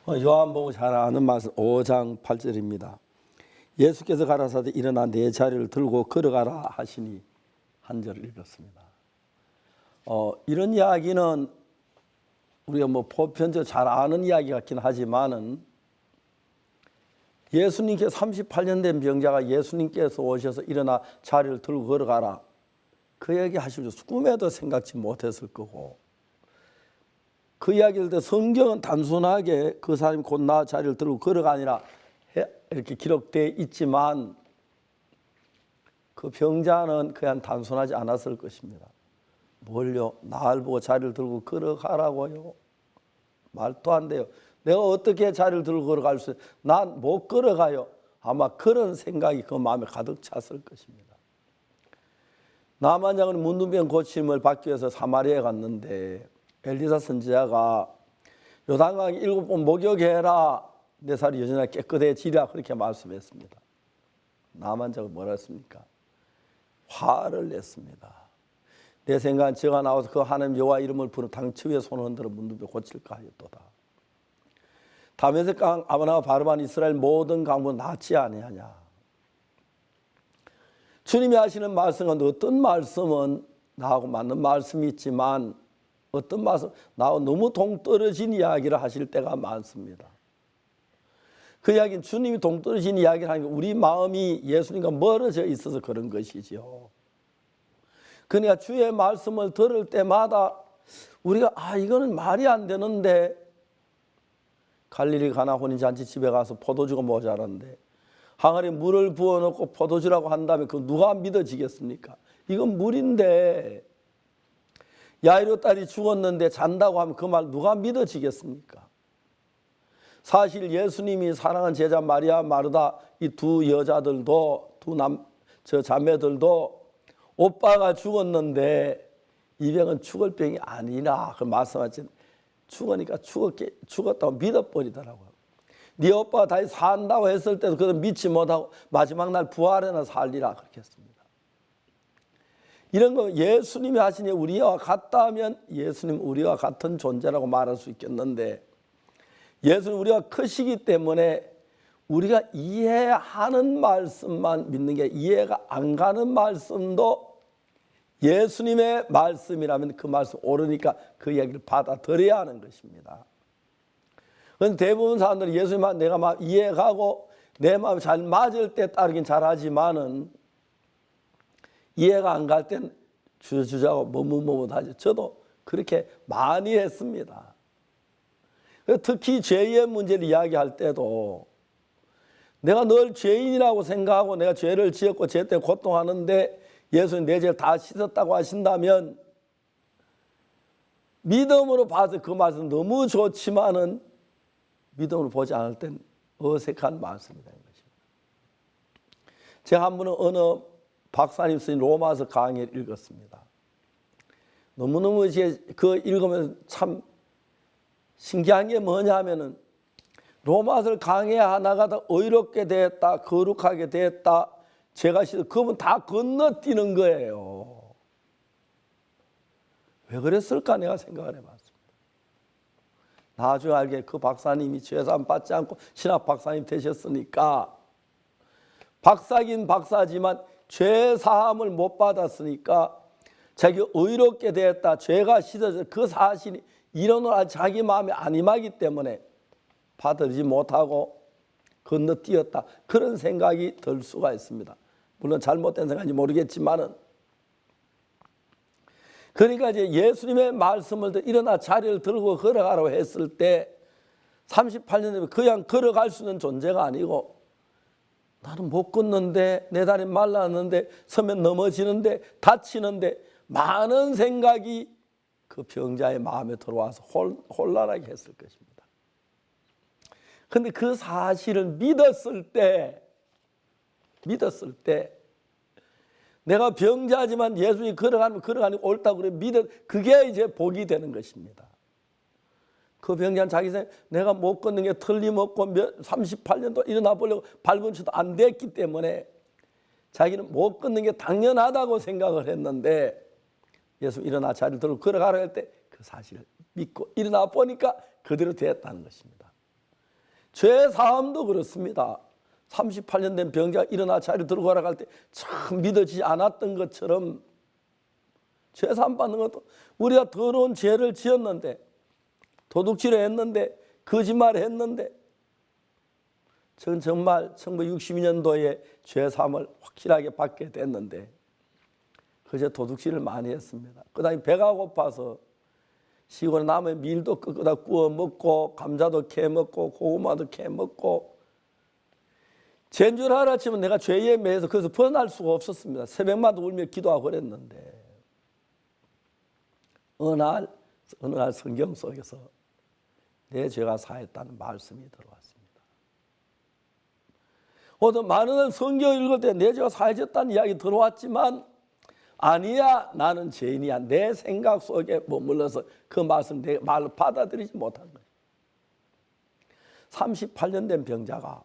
요한복음 잘 아는 말씀 5장 8절입니다. 예수께서 가라사대 일어나 내 자리를 들고 걸어가라 하시니 한 절을 읽었습니다. 이런 이야기는 우리가 보편적으로 잘 아는 이야기 같긴 하지만은 예수님께 38년 된 병자가 예수님께서 오셔서 일어나 자리를 들고 걸어가라, 그 얘기 하실 줄 꿈에도 생각지 못했을 거고, 그 이야기를 때 성경은 단순하게 그 사람이 곧 나 자리를 들고 걸어가니라 이렇게 기록되어 있지만 그 병자는 그냥 단순하지 않았을 것입니다. 뭘요? 날 보고 자리를 들고 걸어가라고요? 말도 안 돼요. 내가 어떻게 자리를 들고 걸어갈 수 있어요? 난 못 걸어가요. 아마 그런 생각이 그 마음에 가득 찼을 것입니다. 나만 장은 문둥병 고침을 받기 위해서 사마리아에 갔는데 엘리사 선지자가 요단강에 7번 목욕해라, 내 살이 여전히 깨끗해지리라, 그렇게 말씀했습니다. 나만 장은 뭐라 했습니까? 화를 냈습니다. 내 생각은 저가 나와서 그 하나님 여호와 이름을 부르는 당처 위에 손을 흔들어 문둥병 고칠까 하였도다. 다메섹 강 아브나와 바르반 이스라엘 모든 강물은 낫지 아니하냐. 주님이 하시는 말씀은 어떤 말씀은 나하고 맞는 말씀이 있지만 어떤 말씀 나하고 너무 동떨어진 이야기를 하실 때가 많습니다. 그 이야기는 주님이 동떨어진 이야기를 하니까 우리 마음이 예수님과 멀어져 있어서 그런 것이죠. 그러니까 주의 말씀을 들을 때마다 우리가 이거는 말이 안 되는데, 갈릴리 가나 혼인잔치 집에 가서 포도주가 모자란데 항아리에 물을 부어놓고 포도주라고 한다면 그 누가 믿어지겠습니까? 이건 물인데, 야이로 딸이 죽었는데 잔다고 하면 그 말 누가 믿어지겠습니까? 사실 예수님이 사랑하는 제자 마리아 마르다 이 두 여자들도 저 자매들도 오빠가 죽었는데 이 병은 죽을 병이 아니라 그 말씀하신, 죽으니까 죽었다고 믿어버리더라고요. 네 오빠가 다시 산다고 했을 때도 그걸 믿지 못하고 마지막 날 부활해나 살리라 그렇게 했습니다. 이런 거 예수님이 하시니 우리와 같다면 예수님 우리와 같은 존재라고 말할 수 있겠는데, 예수님 우리가 크시기 때문에 우리가 이해하는 말씀만 믿는 게, 이해가 안 가는 말씀도 예수님의 말씀이라면 그 말씀 옳으니까 그 이야기를 받아들여야 하는 것입니다. 그런데 대부분 사람들이 예수님만 내가 막 이해가고 내 마음이 잘 맞을 때 따르긴 잘하지만은 이해가 안 갈 땐 주저주저하고 머뭇머뭇하죠. 저도 그렇게 많이 했습니다. 특히 죄의 문제를 이야기할 때도 내가 늘 죄인이라고 생각하고 내가 죄를 지었고 죄 때문에 고통하는데 예수님 내 죄를 다 씻었다고 하신다면 믿음으로 봐서 그 말씀 너무 좋지만은 믿음으로 보지 않을 땐 어색한 말씀이 되는 것입니다. 제가 한 번은 어느 박사님 쓰신 로마서 강의를 읽었습니다. 너무너무 그 읽으면서 참 신기한 게 뭐냐면은 로마서를 강의하다가 더 의롭게 되었다, 거룩하게 되었다, 제가 그분 다 건너뛰는 거예요. 왜 그랬을까 내가 생각을 해봤습니다. 나중에 알게 그 박사님이 죄사함 받지 않고 신학 박사님 되셨으니까, 박사긴 박사지만 죄사함을 못 받았으니까 자기 의롭게 되었다, 죄가 씻어져, 그 사실이 일어나 자기 마음에 안 임하기 때문에 받아들이지 못하고 건너뛰었다, 그런 생각이 들 수가 있습니다. 물론 잘못된 생각인지 모르겠지만은, 그러니까 이제 예수님의 말씀을 일어나 자리를 들고 걸어가라고 했을 때 38년 전에 그냥 걸어갈 수 있는 존재가 아니고, 나는 못 걷는데, 내 다리 말랐는데, 서면 넘어지는데, 다치는데, 많은 생각이 그 병자의 마음에 들어와서 혼란하게 했을 것입니다. 그런데 그 사실을 믿었을 때 내가 병자지만 예수님이 걸어가는 옳다고 그래 그게 이제 복이 되는 것입니다. 그 병자는 자기 생각, 내가 못 걷는 게 틀림없고 38년도 일어나 보려고 밟은 쳐도 안 됐기 때문에 자기는 못 걷는 게 당연하다고 생각을 했는데, 예수 일어나 자리를 들고 걸어가라 할 때 그 사실을 믿고 일어나 보니까 그대로 되었다는 것입니다. 죄 사함도 그렇습니다. 38년 된 병자가 일어나 자리를 들고 걸어갈 때 참 믿어지지 않았던 것처럼 죄 사함 받는 것도 우리가 더러운 죄를 지었는데, 도둑질을 했는데, 거짓말을 했는데, 전 정말 1962년도에 죄 사함을 확실하게 받게 됐는데 그저 도둑질을 많이 했습니다. 그다음에 배가 고파서 시골에 남의 밀도 끄다 구워 먹고 감자도 캐 먹고 고구마도 캐 먹고 죄인 줄 알았지만 내가 죄에 매여서 그래서 벗어날 수가 없었습니다. 새벽마다 울며 기도하고 그랬는데 어느 날 성경 속에서 내 죄가 사했다는 말씀이 들어왔습니다. 오늘 많은 성경 읽을 때 내 죄가 사해졌다는 이야기 들어왔지만 아니야, 나는 죄인이야. 내 생각 속에 머물러서 그 말씀 내 말로 받아들이지 못한 거예요. 38년 된 병자가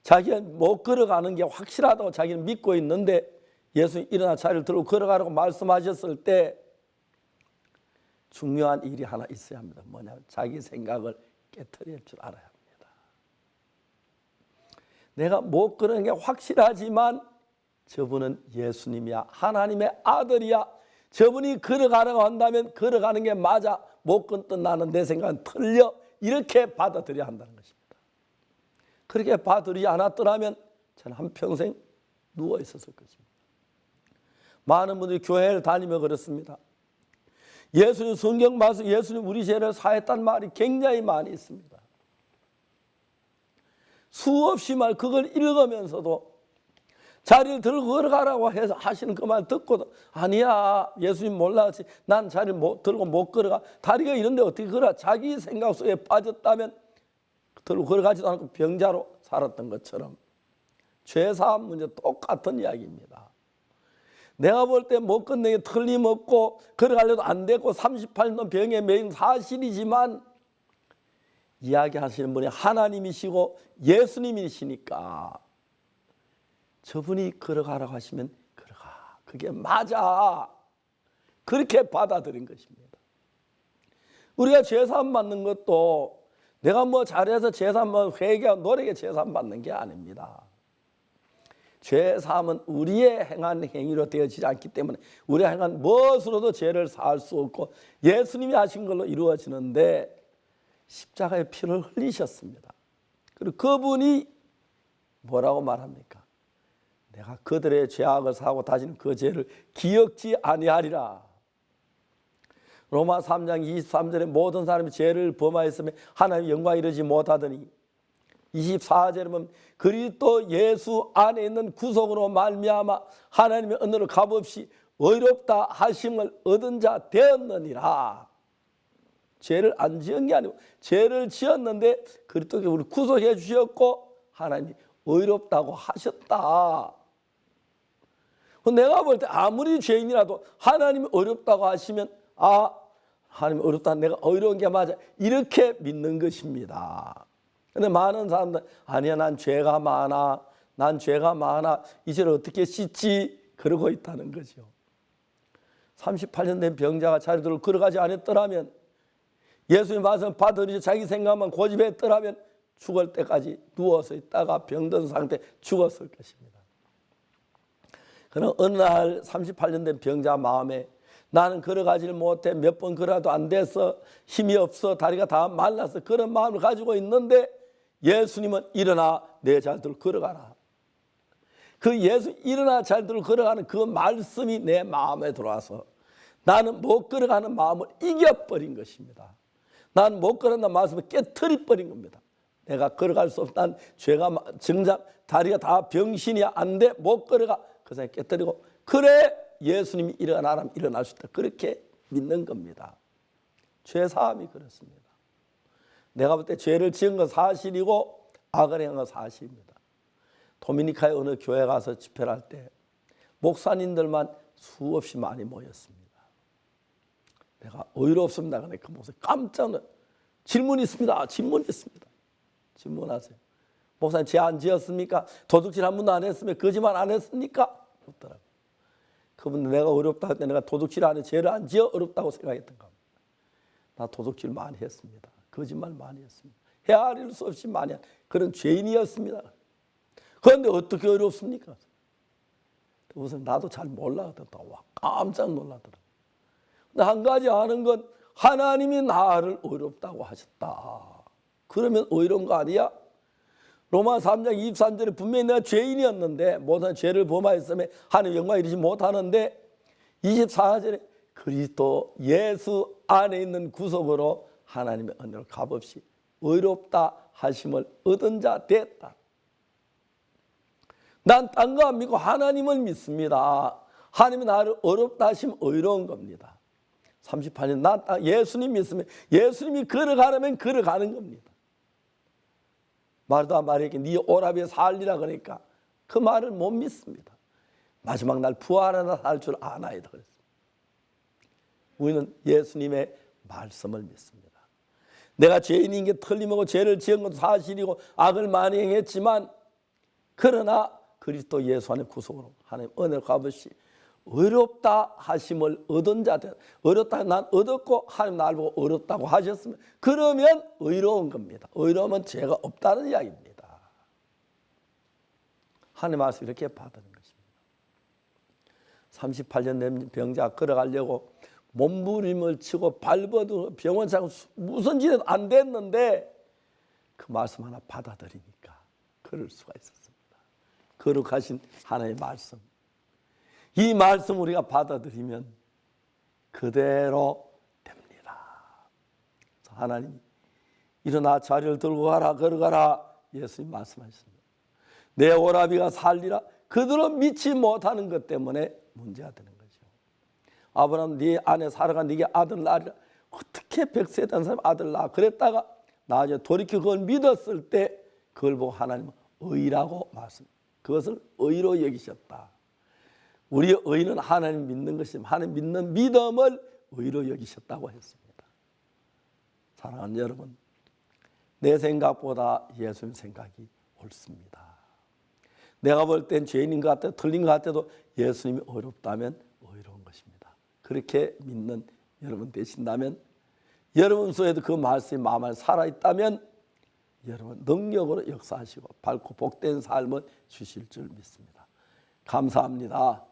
자기가 못 걸어가는 게 확실하다고 자기는 믿고 있는데 예수님 일어나 자리를 들고 걸어가라고 말씀하셨을 때 중요한 일이 하나 있어야 합니다. 뭐냐면 자기 생각을 깨트릴 줄 알아야 합니다. 내가 못 걸어가는 게 확실하지만 저분은 예수님이야. 하나님의 아들이야. 저분이 걸어가라고 한다면 걸어가는 게 맞아. 못 걷던 나는 내 생각은 틀려. 이렇게 받아들여야 한다는 것입니다. 그렇게 받아들이지 않았더라면 저는 한평생 누워 있었을 것입니다. 많은 분들이 교회를 다니며 그렇습니다. 예수님 성경 말씀, 예수님 우리 죄를 사했다는 말이 굉장히 많이 있습니다. 수없이 말 그걸 읽으면서도 자리를 들고 걸어가라고 해서 하시는 그 말 듣고도 아니야, 예수님 몰랐지, 난 자리를 들고 못 걸어가, 다리가 이런데 어떻게 걸어가. 자기 생각 속에 빠졌다면 들고 걸어가지도 않고 병자로 살았던 것처럼 죄사함 문제 똑같은 이야기입니다. 내가 볼 때 못 건너기 틀림없고 걸어가려도 안 되고 38년 병에 매인 사실이지만 이야기하시는 분이 하나님이시고 예수님이시니까 저분이 걸어가라고 하시면 걸어가. 그게 맞아. 그렇게 받아들인 것입니다. 우리가 죄사함 받는 것도 내가 뭐 잘해서 죄사함 회개하고 노력에 죄사함 받는 게 아닙니다. 죄사함은 우리의 행한 행위로 되어지지 않기 때문에 우리가 행한 무엇으로도 죄를 사할 수 없고 예수님이 하신 걸로 이루어지는데 십자가의 피를 흘리셨습니다. 그리고 그분이 뭐라고 말합니까? 내가 그들의 죄악을 사하고 다시는 그 죄를 기억지 아니하리라. 로마 3장 23절에 모든 사람이 죄를 범하였으면 하나님의 영광에 이르지 못하더니 24절에 보면 그리스도 예수 안에 있는 구속으로 말미암아 하나님의 은혜로 값없이 의롭다 하심을 얻은 자 되었느니라. 죄를 안 지은 게 아니고 죄를 지었는데 그리스도께 우리 구속해 주셨고 하나님이 의롭다고 하셨다. 내가 볼 때 아무리 죄인이라도 하나님이 어렵다고 하시면 하나님이 어렵다, 내가 어려운 게 맞아, 이렇게 믿는 것입니다. 그런데 많은 사람들 아니야, 난 죄가 많아, 이 죄를 어떻게 씻지, 그러고 있다는 거죠. 38년 된 병자가 자리들을 걸어가지 않았더라면, 예수님 말씀 받아들이지 자기 생각만 고집했더라면 죽을 때까지 누워서 있다가 병든 상태 죽었을 것입니다. 그러나 어느 날 38년 된 병자 마음에 나는 걸어가지를 못해, 몇 번 걸어도 안 돼서 힘이 없어, 다리가 다 말라서, 그런 마음을 가지고 있는데 예수님은 일어나 내 자리들을 걸어가라. 그 예수 일어나 자리들을 걸어가는 그 말씀이 내 마음에 들어와서 나는 못 걸어가는 마음을 이겨버린 것입니다. 나는 못 걸어간다는 말씀을 깨트려버린 겁니다. 내가 걸어갈 수 없어, 난 죄가 정작 다리가 다 병신이야, 안 돼, 못 걸어가. 그 사람이 깨뜨리고 그래 예수님이 일어나라면 일어날 수 있다, 그렇게 믿는 겁니다. 죄사함이 그렇습니다. 내가 볼 때 죄를 지은 건 사실이고 악을 행한 건 사실입니다. 도미니카의 어느 교회 가서 집회를 할 때 목사님들만 수없이 많이 모였습니다. 내가 의롭습니다. 근데 그 목사님 깜짝 놀라, 질문이 있습니다. 질문하세요. 목사님 죄 안 지었습니까? 도둑질 한 번도 안 했으면 거짓말 안 했습니까? 없더라고요. 그분 내가 어렵다 할 때 내가 도둑질 안 해, 죄를 안 지어 어렵다고 생각했던 겁니다. 나 도둑질 많이 했습니다. 거짓말 많이 했습니다. 헤아릴 수 없이 많이 한 그런 죄인이었습니다. 그런데 어떻게 어렵습니까? 우선 나도 잘 몰라하더라. 와, 깜짝 놀라더라. 근데 한 가지 아는 건 하나님이 나를 어렵다고 하셨다. 그러면 어려운 거 아니야? 로마 3장 23절에 분명히 내가 죄인이었는데 모든 죄를 범하였으며 하나님 영광 이르지 못하는데 24절에 그리스도 예수 안에 있는 구속으로 하나님의 은혜를 값없이 의롭다 하심을 얻은 자 됐다. 난 딴 거 안 믿고 하나님을 믿습니다. 하나님이 나를 어렵다 하시면 의로운 겁니다. 38년 난 예수님 믿으면 예수님이 걸어가려면 걸어가는 겁니다. 말도 안 말이게 네 오라비에 살리라 그러니까 그 말을 못 믿습니다. 마지막 날 부활하나 살 줄 아나이다 그랬습니다. 우리는 예수님의 말씀을 믿습니다. 내가 죄인인 게 틀림없고 죄를 지은 것도 사실이고 악을 많이 행했지만 그러나 그리스도 예수 안의 구속으로 하나님 은혜를 갚으시 어렵다 하심을 얻은 자들 어렵다 난 얻었고 하나님 나를 보고 어렵다고 하셨으면 그러면 의로운 겁니다. 의로우면 죄가 없다는 이야기입니다. 하나님 말씀 이렇게 받는 것입니다. 38년 된 병자 걸어가려고 몸부림을 치고 발버둥 병원 차고 무슨 짓도 안 됐는데 그 말씀 하나 받아들이니까 그럴 수가 있었습니다. 거룩하신 하나님의 말씀. 이 말씀 우리가 받아들이면 그대로 됩니다. 하나님이 일어나 자리를 들고 가라 걸어가라 예수님 말씀하셨습니다. 내 오라비가 살리라 그대로 믿지 못하는 것 때문에 문제가 되는 거죠. 아브라함 네 아내 사라가 네게 아들 낳으리라 어떻게 100세 된 사람 아들 낳아 그랬다가 나중에 돌이켜 그걸 믿었을 때 그걸 보고 하나님은 의라고 말씀합니다. 그것을 의로 여기셨다. 우리의 의는 하나님 믿는 것입니다. 하나님 믿는 믿음을 의로 여기셨다고 했습니다. 사랑하는 여러분, 내 생각보다 예수님 생각이 옳습니다. 내가 볼 땐 죄인인 것 같아 틀린 것 같아도 예수님이 어렵다면 의로운 것입니다. 그렇게 믿는 여러분 되신다면 여러분 속에도 그 말씀이 마음 안에 살아있다면 여러분 능력으로 역사하시고 밝고 복된 삶을 주실 줄 믿습니다. 감사합니다.